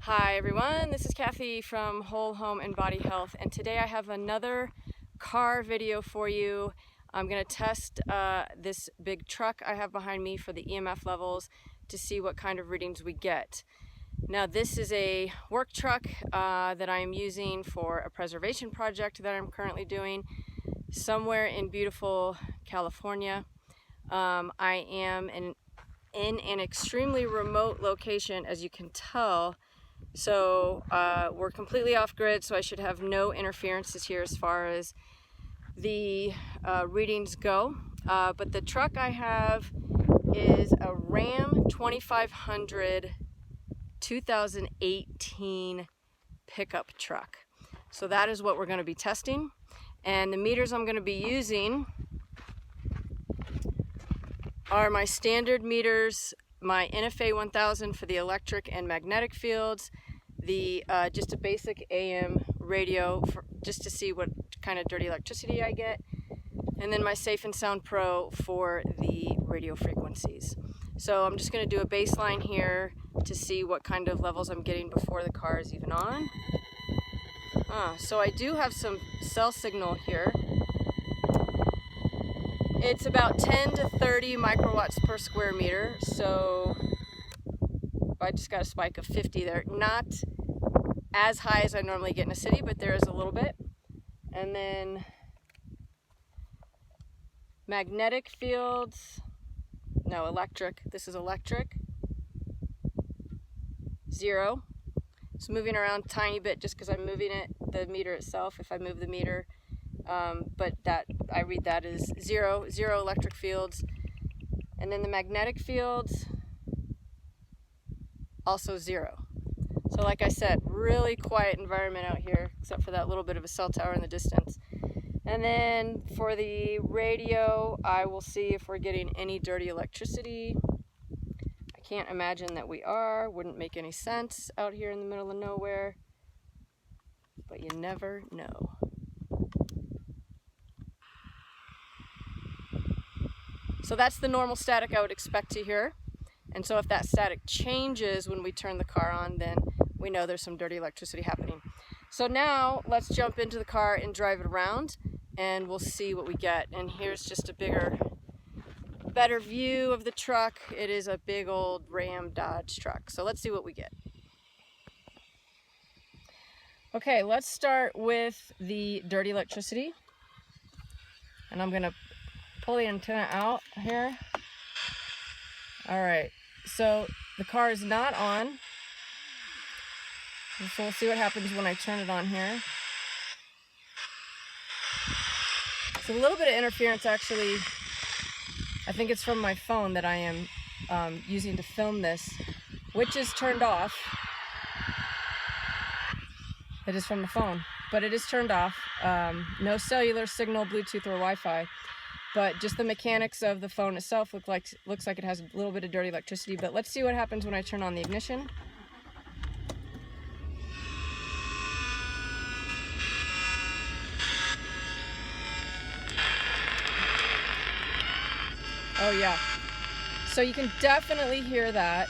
Hi everyone, this is Cathy from Whole Home and Body Health, and today I have another car video for you. I'm going to test this big truck I have behind me for the EMF levels to see what kind of readings we get. Now this is a work truck that I am using for a preservation project that I'm currently doing somewhere in beautiful California. I am in an extremely remote location, as you can tell. So we're completely off grid, so I should have no interferences here as far as the readings go. But the truck I have is a Ram 2500 2018 pickup truck. So that is what we're going to be testing. And the meters I'm going to be using are my standard meters, my NFA 1000 for the electric and magnetic fields, the just a basic AM radio just to see what kind of dirty electricity I get, and then my Safe and Sound Pro for the radio frequencies. So I'm just going to do a baseline here to see what kind of levels I'm getting before the car is even on. So I do have some cell signal here. It's about 10 to 30 microwatts per square meter, so I just got a spike of 50 there. Not as high as I normally get in a city, but there is a little bit. And then magnetic fields, no, electric. This is electric. 0. It's moving around a tiny bit just because I'm moving it, the meter itself, if I move the meter. But that I read that as 0 electric fields. And then the magnetic fields, also 0. So like I said, really quiet environment out here, except for that little bit of a cell tower in the distance. And then for the radio, I will see if we're getting any dirty electricity. I can't imagine that we are. Wouldn't make any sense out here in the middle of nowhere. But you never know. So that's the normal static I would expect to hear. And so if that static changes when we turn the car on, then we know there's some dirty electricity happening. So now let's jump into the car and drive it around, and we'll see what we get. And here's just a better view of the truck. It is a big old Ram Dodge truck. So let's see what we get. Okay, let's start with the dirty electricity. And I'm gonna pull the antenna out here. All right, so the car is not on. So we'll see what happens when I turn it on here. It's a little bit of interference actually. I think it's from my phone that I am using to film this, which is turned off. It is from the phone, but it is turned off. No cellular signal, Bluetooth, or Wi-Fi. But just the mechanics of the phone itself looks like it has a little bit of dirty electricity. But let's see what happens when I turn on the ignition. Oh yeah. So you can definitely hear that.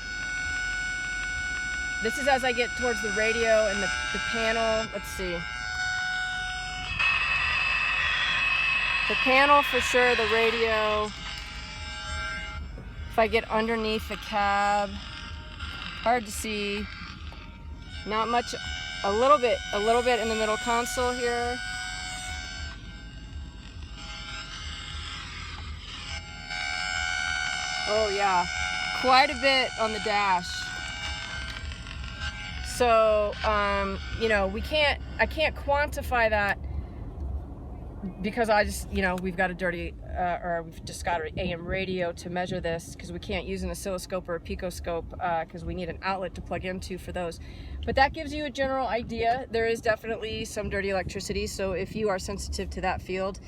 This is as I get towards the radio and the panel. Let's see. The panel for sure, the radio. If I get underneath the cab, hard to see. Not much, a little bit in the middle console here. Oh yeah, quite a bit on the dash. So, you know, I can't quantify that, because I just, you know, we've got a dirty, or we've just got an AM radio to measure this, because we can't use an oscilloscope or a picoscope, because we need an outlet to plug into for those. But that gives you a general idea. There is definitely some dirty electricity, so if you are sensitive to that field,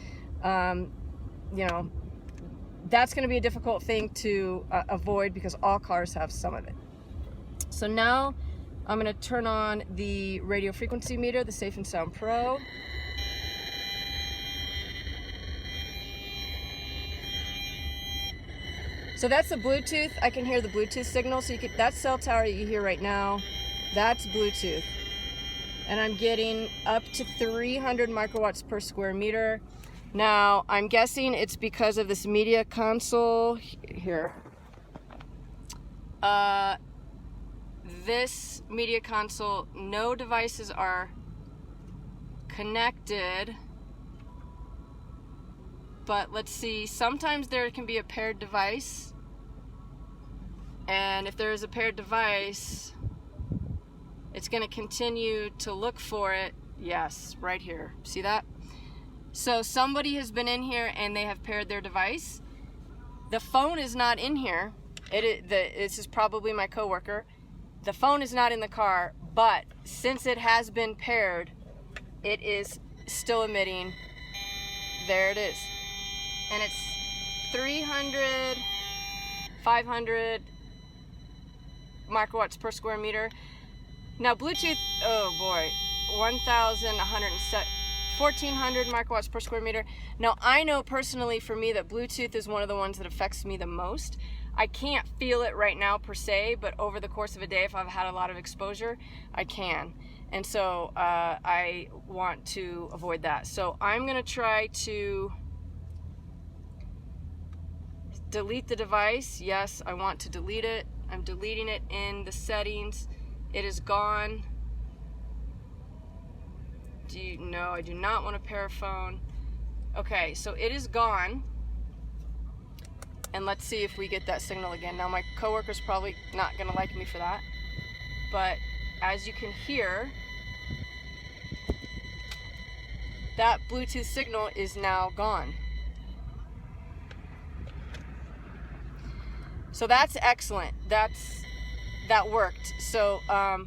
you know, that's going to be a difficult thing to avoid, because all cars have some of it. So now I'm going to turn on the radio frequency meter, the Safe and Sound Pro. So that's the Bluetooth. I can hear the Bluetooth signal. So that cell tower you hear right now That's Bluetooth. And I'm getting up to 300 microwatts per square meter. Now, I'm guessing it's because of this media console here. This media console, no devices are connected. But let's see, sometimes there can be a paired device. And if there is a paired device, it's going to continue to look for it. Yes, right here. See that? So somebody has been in here and they have paired their device. The phone is not in here. This is probably my coworker. The phone is not in the car, but since it has been paired, it is still emitting. There it is. And it's 300, 500 microwatts per square meter. Now Bluetooth, oh boy, 1,400 microwatts per square meter. Now I know personally for me that Bluetooth is one of the ones that affects me the most. I can't feel it right now per se, but over the course of a day, if I've had a lot of exposure, I can. And so I want to avoid that. So I'm gonna try to delete the device. Yes, I want to delete it. I'm deleting it in the settings. It is gone. No, I do not want to pair a phone. Okay, so it is gone. And let's see if we get that signal again. Now my coworker's probably not gonna like me for that. But as you can hear, that Bluetooth signal is now gone. So that's excellent. That worked. So I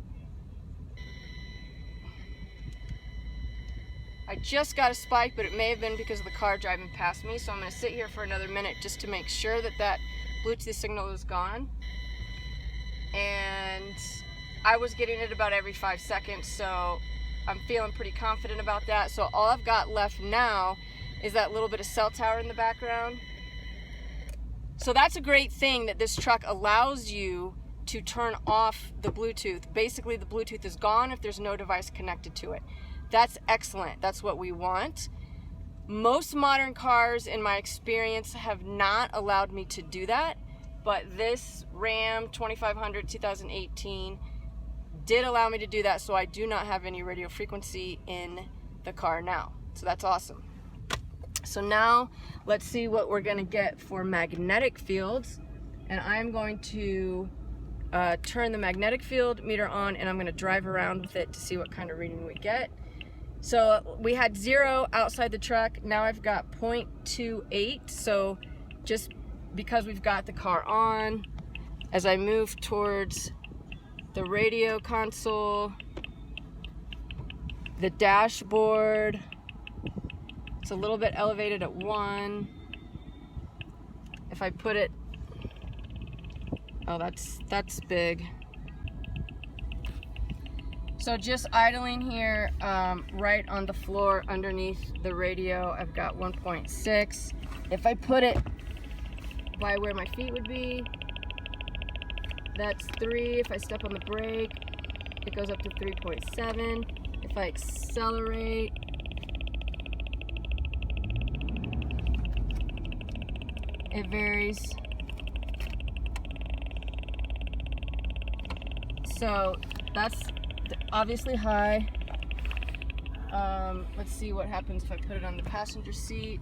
just got a spike, but it may have been because of the car driving past me. So I'm going to sit here for another minute just to make sure that that Bluetooth signal is gone. And I was getting it about every 5 seconds, so I'm feeling pretty confident about that. So all I've got left now is that little bit of cell tower in the background. So that's a great thing that this truck allows you to turn off the Bluetooth. Basically, the Bluetooth is gone if there's no device connected to it. That's excellent. That's what we want. Most modern cars, in my experience, have not allowed me to do that, but this Ram 2500 2018 did allow me to do that, so I do not have any radio frequency in the car now. So that's awesome. So now let's see what we're going to get for magnetic fields, and I'm going to turn the magnetic field meter on, and I'm going to drive around with it to see what kind of reading we get. So we had 0 outside the truck. Now I've got 0.28. So just because we've got the car on, as I move towards the radio console, the dashboard, it's a little bit elevated at 1. If I put it, oh, that's big. So just idling here, right on the floor underneath the radio, I've got 1.6. If I put it by where my feet would be, that's 3. If I step on the brake, it goes up to 3.7. If I accelerate, it varies. So that's obviously high. Let's see what happens if I put it on the passenger seat.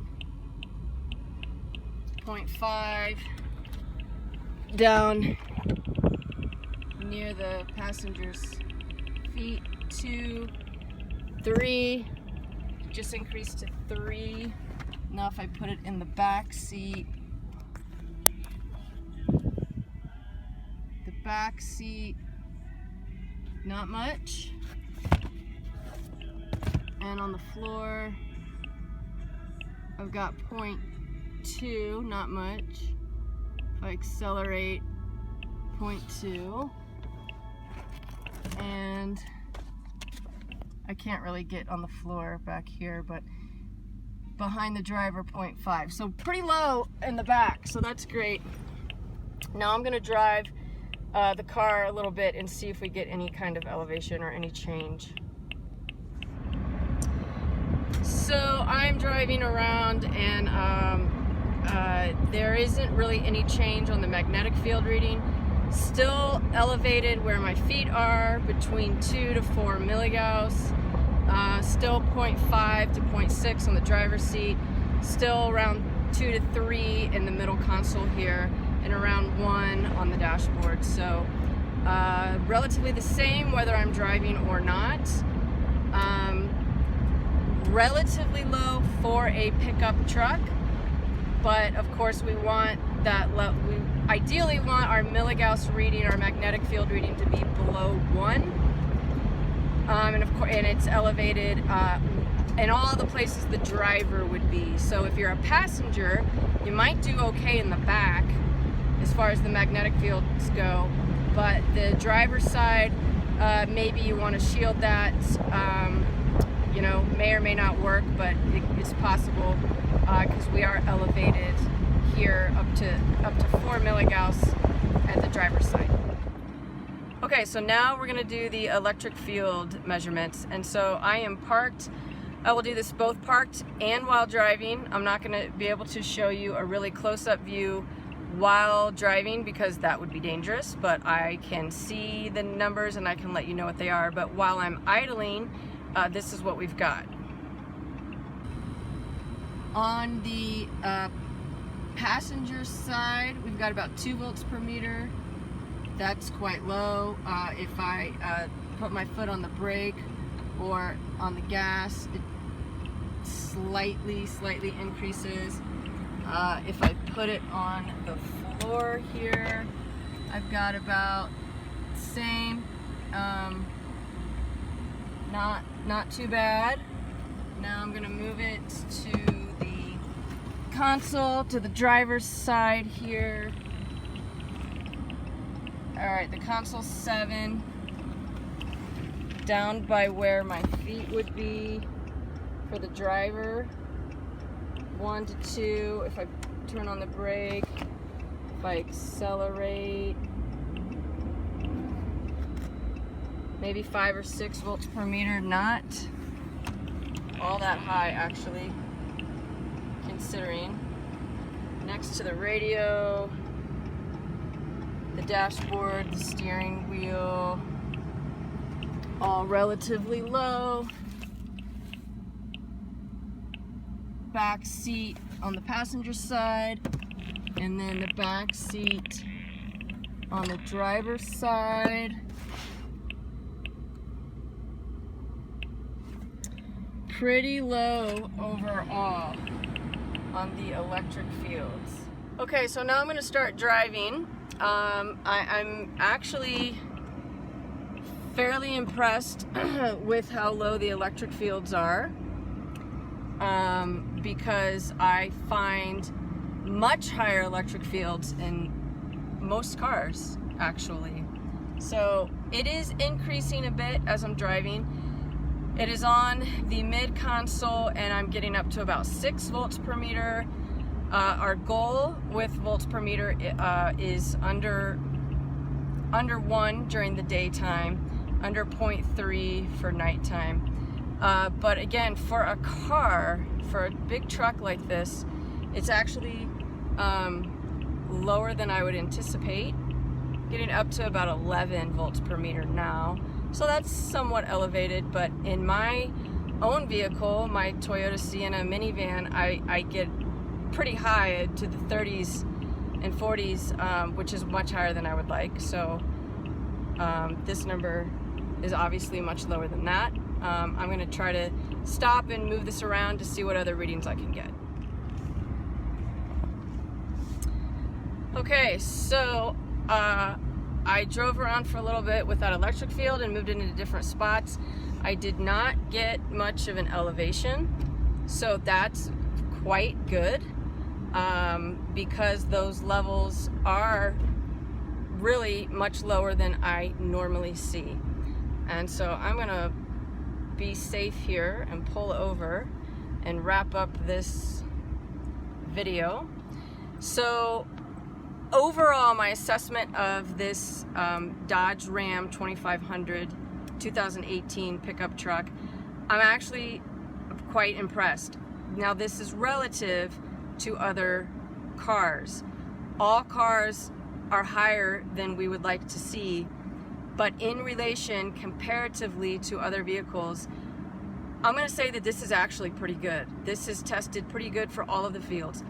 0.5 down near the passenger's feet. 2, 3, just increased to 3. Now if I put it in the back seat, not much. And on the floor, I've got 0.2, not much. If I accelerate, 0.2. And I can't really get on the floor back here, but behind the driver, 0.5. So pretty low in the back, so that's great. Now I'm gonna drive the car a little bit and see if we get any kind of elevation or any change. So I'm driving around, and there isn't really any change on the magnetic field reading. Still elevated where my feet are, between 2 to 4 milligauss. Still 0.5 to 0.6 on the driver's seat. Still around 2 to 3 in the middle console here, and around 1 on the dashboard. So relatively the same whether I'm driving or not. Relatively low for a pickup truck, but of course we want that we ideally want our milligauss reading, our magnetic field reading, to be below 1, and of course, and it's elevated in all the places the driver would be. So if you're a passenger, you might do okay in the back as far as the magnetic fields go, but the driver's side, maybe you want to shield that. You know, may or may not work, but it's possible because we are elevated here up to 4 milligauss at the driver's side. Okay, so now we're going to do the electric field measurements, and so I am parked. I will do this both parked and while driving. I'm not going to be able to show you a really close-up view while driving because that would be dangerous, but I can see the numbers and I can let you know what they are. But while I'm idling, this is what we've got. On the passenger side, we've got about 2 volts per meter. That's quite low. If I put my foot on the brake or on the gas, it slightly increases. If I put it on the floor here, I've got about the same. Not too bad. Now I'm gonna move it to the console, to the driver's side here. Alright, the console's 7, down by where my feet would be for the driver. 1 to 2, if I turn on the brake, if I accelerate, maybe 5 or 6 volts per meter. Not all that high actually, considering. Next to the radio, the dashboard, the steering wheel, all relatively low. Back seat on the passenger side, and then the back seat on the driver's side. Pretty low overall on the electric fields. Okay, so now I'm going to start driving. I'm actually fairly impressed with how low the electric fields are, because I find much higher electric fields in most cars, actually. So it is increasing a bit as I'm driving. It is on the mid console, and I'm getting up to about 6 volts per meter. Our goal with volts per meter is under 1 during the daytime, under 0.3 for nighttime. But again, for a car, for a big truck like this, it's actually lower than I would anticipate, getting up to about 11 volts per meter now. So that's somewhat elevated, but in my own vehicle, my Toyota Sienna minivan, I get pretty high to the 30s and 40s, which is much higher than I would like. So this number is obviously much lower than that. I'm going to try to stop and move this around to see what other readings I can get. Okay, so I drove around for a little bit with that electric field and moved into different spots. I did not get much of an elevation, so that's quite good, because those levels are really much lower than I normally see. And so I'm gonna be safe here and pull over and wrap up this video. So overall, my assessment of this Dodge Ram 2500 2018 pickup truck, I'm actually quite impressed. Now, this is relative to other cars. All cars are higher than we would like to see, but in relation comparatively to other vehicles, I'm going to say that this is actually pretty good. This is tested pretty good for all of the fields.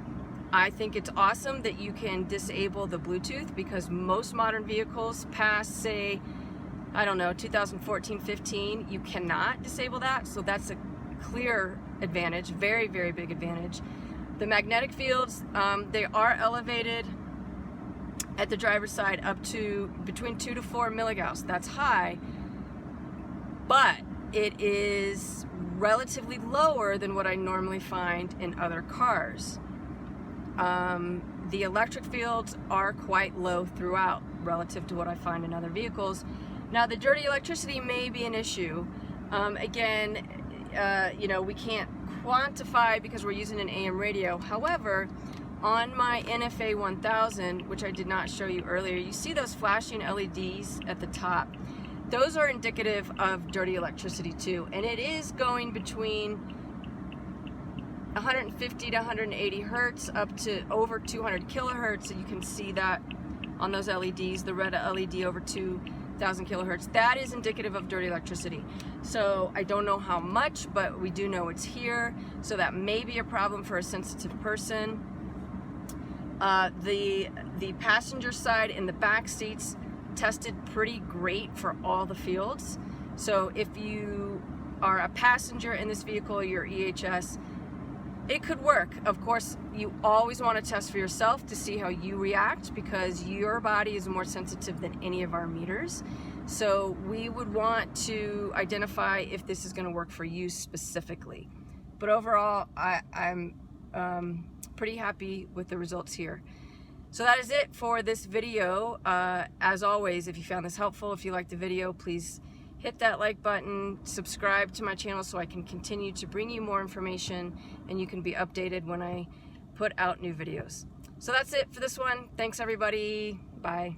I think it's awesome that you can disable the Bluetooth, because most modern vehicles past, say, I don't know, 2014, 15, you cannot disable that. So that's a clear advantage, very, very big advantage. The magnetic fields, they are elevated at the driver's side up to between 2 to 4 milligauss. That's high, but it is relatively lower than what I normally find in other cars. The electric fields are quite low throughout relative to what I find in other vehicles. Now, the dirty electricity may be an issue. Again, you know, we can't quantify because we're using an AM radio. However, on my NFA 1000, which I did not show you earlier, you see those flashing LEDs at the top. Those are indicative of dirty electricity too, and it is going between 150 to 180 hertz up to over 200 kilohertz. So you can see that on those LEDs, the red LED over 2,000 kilohertz. That is indicative of dirty electricity. So I don't know how much, but we do know it's here. So that may be a problem for a sensitive person. The passenger side and the back seats tested pretty great for all the fields. So if you are a passenger in this vehicle, your EHS, it could work. Of course, you always want to test for yourself to see how you react, because your body is more sensitive than any of our meters. So we would want to identify if this is going to work for you specifically. But overall, I'm pretty happy with the results here. So that is it for this video. As always, if you found this helpful, if you liked the video, please hit that like button, subscribe to my channel so I can continue to bring you more information and you can be updated when I put out new videos. So that's it for this one. Thanks everybody. Bye.